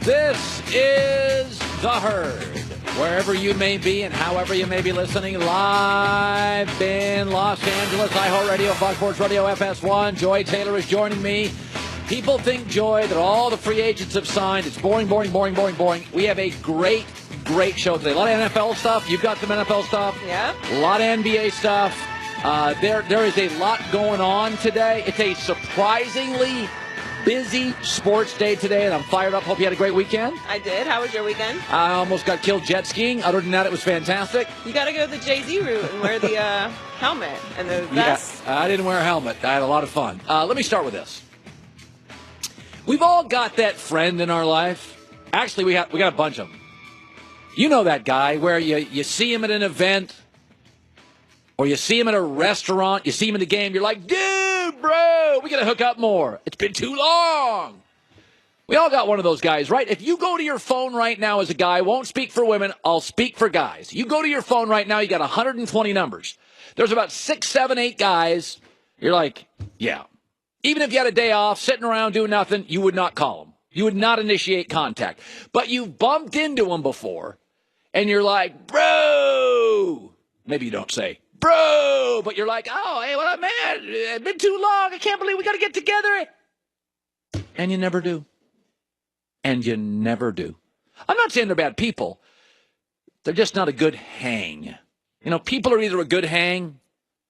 This is The Herd. Wherever you may be and however you may be listening, live in Los Angeles, iHeartRadio, Fox Sports Radio, FS1. Joy Taylor is joining me. People think, Joy, that all the free agents have signed. It's boring, boring, boring, boring, boring. We have a great show today. A lot of NFL stuff. You've got some NFL stuff. Yeah. A lot of NBA stuff. There is a lot going on today. It's a surprisingly busy sports day today, and I'm fired up. Hope you had a great weekend. I did. How was your weekend? I almost got killed jet skiing. Other than that, it was fantastic. You got to go the Jay-Z route and wear the helmet and the vest. Yeah, I didn't wear a helmet. I had a lot of fun. Let me start with this. We've all got that friend in our life. Actually, we got a bunch of them. You know that guy where you see him at an event, or you see him at a restaurant, you see him in the game, you're like, dude, bro, we got to hook up more. It's been too long. We all got one of those guys, right? If you go to your phone right now as a guy, won't speak for women, I'll speak for guys. You go to your phone right now, you got 120 numbers. There's about 6, 7, 8 guys. You're like, yeah. Even if you had a day off, sitting around doing nothing, you would not call them. You would not initiate contact. But you've bumped into them before, and you're like, bro. Maybe you don't say, bro, but you're like, oh, hey, what up, man? It's been too long. I can't believe we got to get together. And you never do. And you never do. I'm not saying they're bad people. They're just not a good hang. You know, people are either a good hang.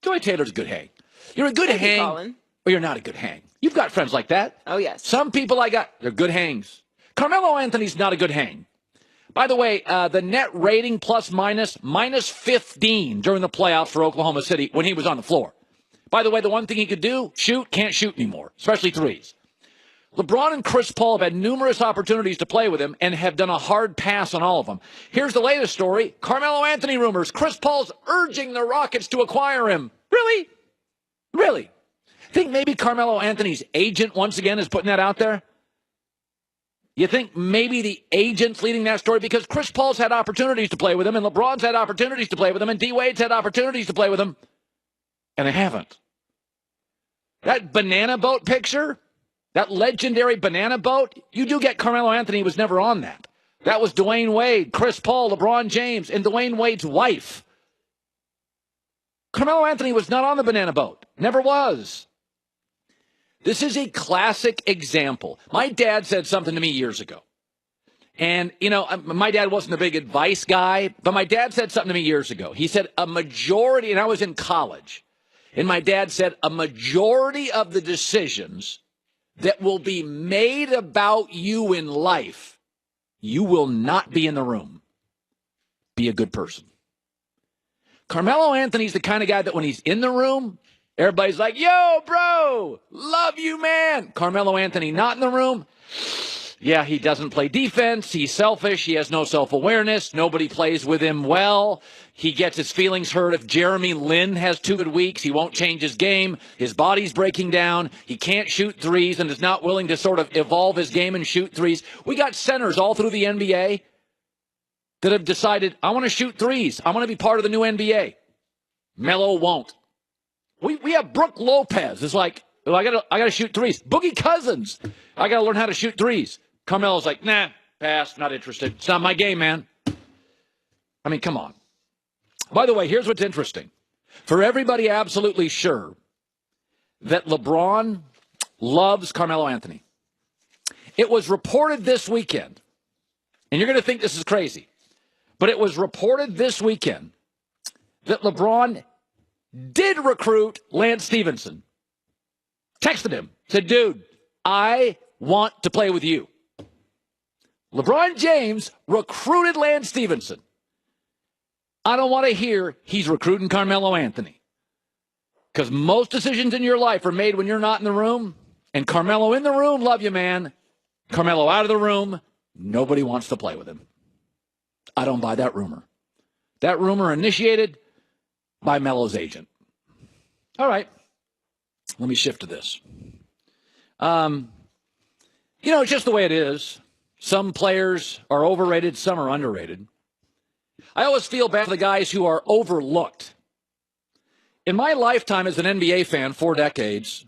Joy Taylor's a good hang. You're a good hang, Colin. or you're not a good hang. You've got friends like that. Oh, yes. Some people they're good hangs. Carmelo Anthony's not a good hang. By the way, the net rating minus 15 during the playoffs for Oklahoma City when he was on the floor. By the way, the one thing he could do, can't shoot anymore, especially threes. LeBron and Chris Paul have had numerous opportunities to play with him and have done a hard pass on all of them. Here's the latest story. Carmelo Anthony rumors. Chris Paul's urging the Rockets to acquire him. Really? Really? Think maybe Carmelo Anthony's agent once again is putting that out there? You think maybe the agent's leading that story? Because Chris Paul's had opportunities to play with him, and LeBron's had opportunities to play with him, and D-Wade's had opportunities to play with him, and they haven't. That banana boat picture, that legendary banana boat, you do get Carmelo Anthony was never on that. That was Dwayne Wade, Chris Paul, LeBron James, and Dwayne Wade's wife. Carmelo Anthony was not on the banana boat. Never was. This is a classic example. My dad said something to me years ago. And, you know, my dad wasn't a big advice guy, but my dad said something to me years ago. He said a majority, and I was in college, and my dad said a majority of the decisions that will be made about you in life, you will not be in the room. Be a good person. Carmelo Anthony's the kind of guy that when he's in the room, everybody's like, yo, bro, love you, man. Carmelo Anthony not in the room. Yeah, he doesn't play defense. He's selfish. He has no self-awareness. Nobody plays with him well. He gets his feelings hurt. If Jeremy Lin has 2 good weeks, he won't change his game. His body's breaking down. He can't shoot threes and is not willing to sort of evolve his game and shoot threes. We got centers all through the NBA that have decided, I want to shoot threes. I want to be part of the new NBA. Melo won't. We have Brooke Lopez. It's like, well, I gotta shoot threes. Boogie Cousins, I gotta learn how to shoot threes. Carmelo's like, nah, pass, not interested. It's not my game, man. I mean, come on. By the way, here's what's interesting. For everybody absolutely sure that LeBron loves Carmelo Anthony, it was reported this weekend, and you're going to think this is crazy, but it was reported this weekend that LeBron did recruit Lance Stevenson. Texted him, said, dude, I want to play with you. LeBron James recruited Lance Stevenson. I don't want to hear he's recruiting Carmelo Anthony. Because most decisions in your life are made when you're not in the room. And Carmelo in the room, love you, man. Carmelo out of the room, nobody wants to play with him. I don't buy that rumor. That rumor initiated by Melo's agent. All right. Let me shift to this. You know, it's just the way it is. Some players are overrated, some are underrated. I always feel bad for the guys who are overlooked. In my lifetime as an NBA fan, 4 decades,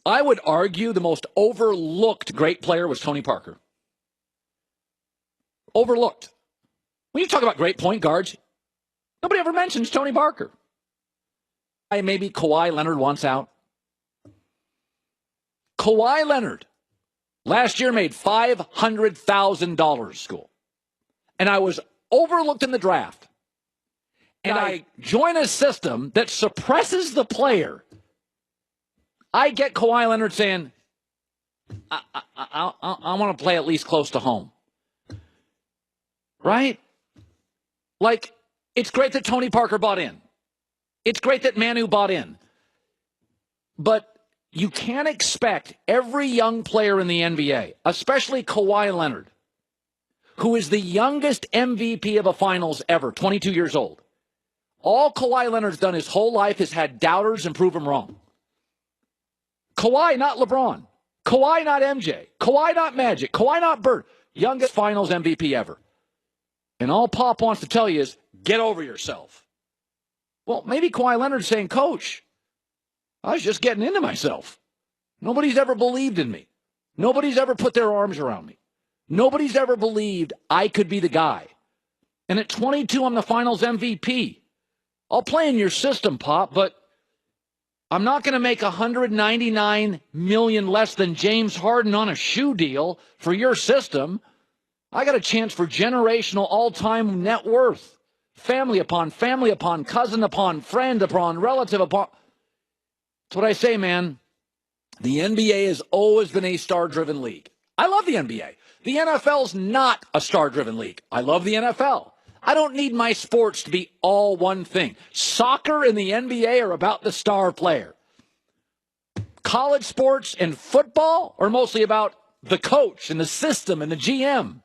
I would argue the most overlooked great player was Tony Parker. Overlooked. When you talk about great point guards, nobody ever mentions Tony Parker. Maybe Kawhi Leonard wants out. Kawhi Leonard last year made $500,000 school. And I was overlooked in the draft. And I join a system that suppresses the player. I get Kawhi Leonard saying, I want to play at least close to home. Right? Like, it's great that Tony Parker bought in. It's great that Manu bought in. But you can't expect every young player in the NBA, especially Kawhi Leonard, who is the youngest MVP of a finals ever, 22 years old. All Kawhi Leonard's done his whole life is had doubters and prove him wrong. Kawhi, not LeBron. Kawhi, not MJ. Kawhi, not Magic. Kawhi, not Bird. Youngest finals MVP ever. And all Pop wants to tell you is, get over yourself. Well, maybe Kawhi Leonard's saying, Coach, I was just getting into myself. Nobody's ever believed in me. Nobody's ever put their arms around me. Nobody's ever believed I could be the guy. And at 22, I'm the finals MVP. I'll play in your system, Pop, but I'm not going to make $199 million less than James Harden on a shoe deal for your system. I got a chance for generational all-time net worth. Family upon cousin upon friend upon relative upon. That's what I say, man. The NBA has always been a star-driven league. I love the NBA. The NFL's not a star-driven league. I love the NFL. I don't need my sports to be all one thing. Soccer and the NBA are about the star player. College sports and football are mostly about the coach and the system and the GM.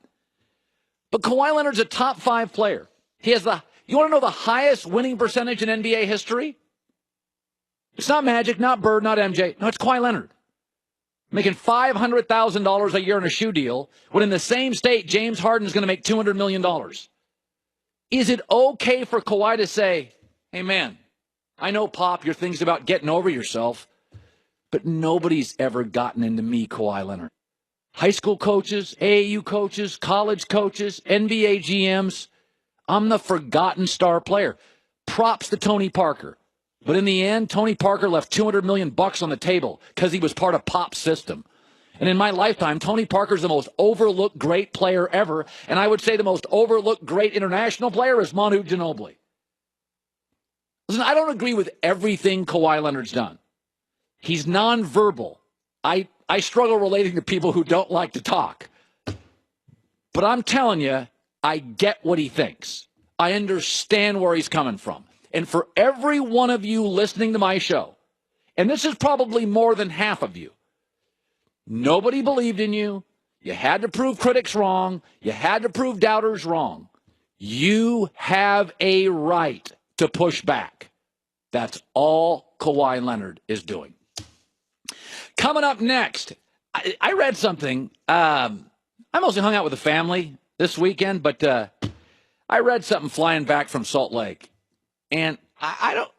But Kawhi Leonard's a top 5 player. He has you want to know the highest winning percentage in NBA history? It's not Magic, not Bird, not MJ. No, it's Kawhi Leonard. Making $500,000 a year in a shoe deal, when in the same state, James Harden is going to make $200 million. Is it okay for Kawhi to say, hey, man, I know, Pop, your thing's about getting over yourself, but nobody's ever gotten into me, Kawhi Leonard. High school coaches, AAU coaches, college coaches, NBA GMs, I'm the forgotten star player. Props to Tony Parker. But in the end, Tony Parker left $200 million on the table because he was part of Pop's system. And in my lifetime, Tony Parker's the most overlooked great player ever. And I would say the most overlooked great international player is Manu Ginobili. Listen, I don't agree with everything Kawhi Leonard's done. He's nonverbal. I struggle relating to people who don't like to talk. But I'm telling you, I get what he thinks. I understand where he's coming from. And for every one of you listening to my show, and this is probably more than half of you, nobody believed in you. You had to prove critics wrong. You had to prove doubters wrong. You have a right to push back. That's all Kawhi Leonard is doing. Coming up next, I read something. I mostly hung out with the family this weekend, but I read something flying back from Salt Lake. And I don't,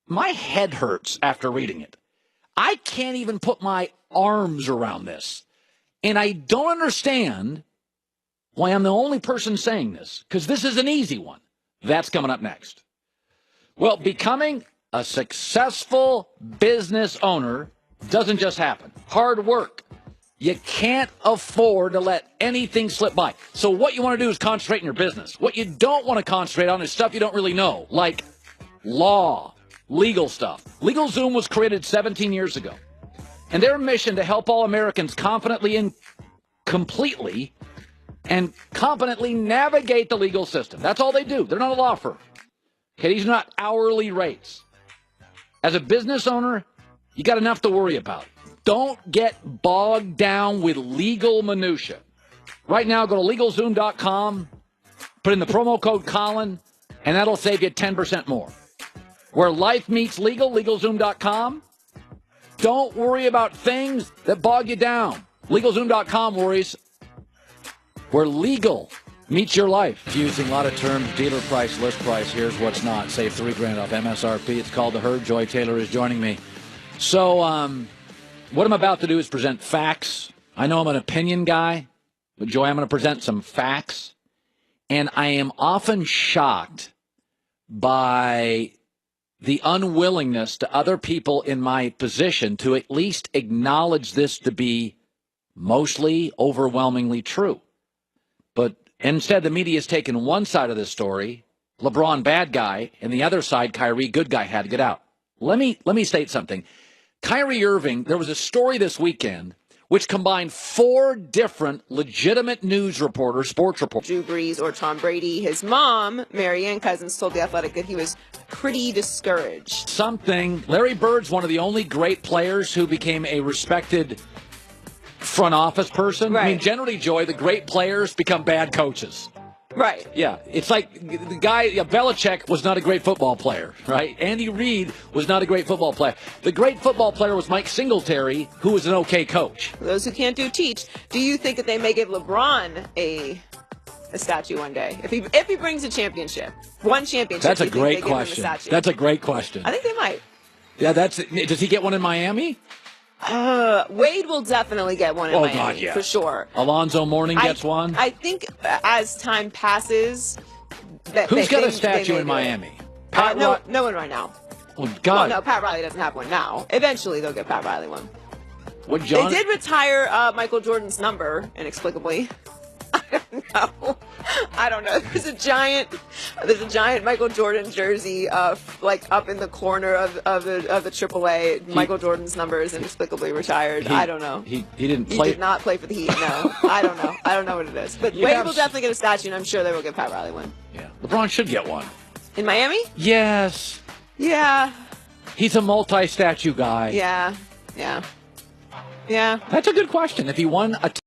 my head hurts after reading it. I can't even put my arms around this. And I don't understand why I'm the only person saying this, because this is an easy one. That's coming up next. Well, becoming a successful business owner doesn't just happen. Hard work. You can't afford to let anything slip by. So what you want to do is concentrate in your business. What you don't want to concentrate on is stuff you don't really know, like law, legal stuff. LegalZoom was created 17 years ago. And their mission to help all Americans confidently and completely and competently navigate the legal system. That's all they do. They're not a law firm. Okay, these are not hourly rates. As a business owner, you got enough to worry about. Don't get bogged down with legal minutia. Right now, go to LegalZoom.com, put in the promo code Colin, and that'll save you 10% more. Where life meets legal, LegalZoom.com. Don't worry about things that bog you down. LegalZoom.com worries where legal meets your life. Using a lot of terms, dealer price, list price, here's what's not. Save $3,000 off MSRP. It's called The Herd. Joy Taylor is joining me. So, What I'm about to do is present facts. I know I'm an opinion guy, but Joy, I'm going to present some facts. And I am often shocked by the unwillingness to other people in my position to at least acknowledge this to be mostly overwhelmingly true. But instead, the media has taken one side of this story, LeBron bad guy, and the other side, Kyrie good guy, had to get out. Let me state something. Kyrie Irving, there was a story this weekend which combined 4 different legitimate news reporters, sports reporters. Drew Brees or Tom Brady. His mom, Mary Ann Cousins, told The Athletic that he was pretty discouraged. Larry Bird's one of the only great players who became a respected front office person. Right. I mean, generally, Joy, the great players become bad coaches. Right. Yeah, it's like the guy, Belichick was not a great football player, right? Andy Reid was not a great football player. The great football player was Mike Singletary, who was an okay coach. For those who can't do teach, do you think that they may give LeBron a statue one day? If he brings a championship, one championship. That's a great question. That's a great question. I think they might. Yeah, does he get one in Miami? Wade will definitely get one in Miami, God, yeah. for sure. Alonzo Mourning gets one? I think as time passes... Who's got a statue in Miami? No one right now. Oh, God. Well, no, Pat Riley doesn't have one now. Eventually, they'll get Pat Riley one. What, John? They did retire Michael Jordan's number, inexplicably. I don't know. There's a giant Michael Jordan jersey, like up in the corner of the AAA. Michael Jordan's number is inexplicably retired. I don't know. He didn't play. He did not play for the Heat. No, I don't know. I don't know what it is. But Wade will definitely get a statue, and I'm sure they will get Pat Riley one. Yeah, LeBron should get one. In Miami? Yes. Yeah. He's a multi-statue guy. Yeah. Yeah. Yeah. That's a good question. If he won a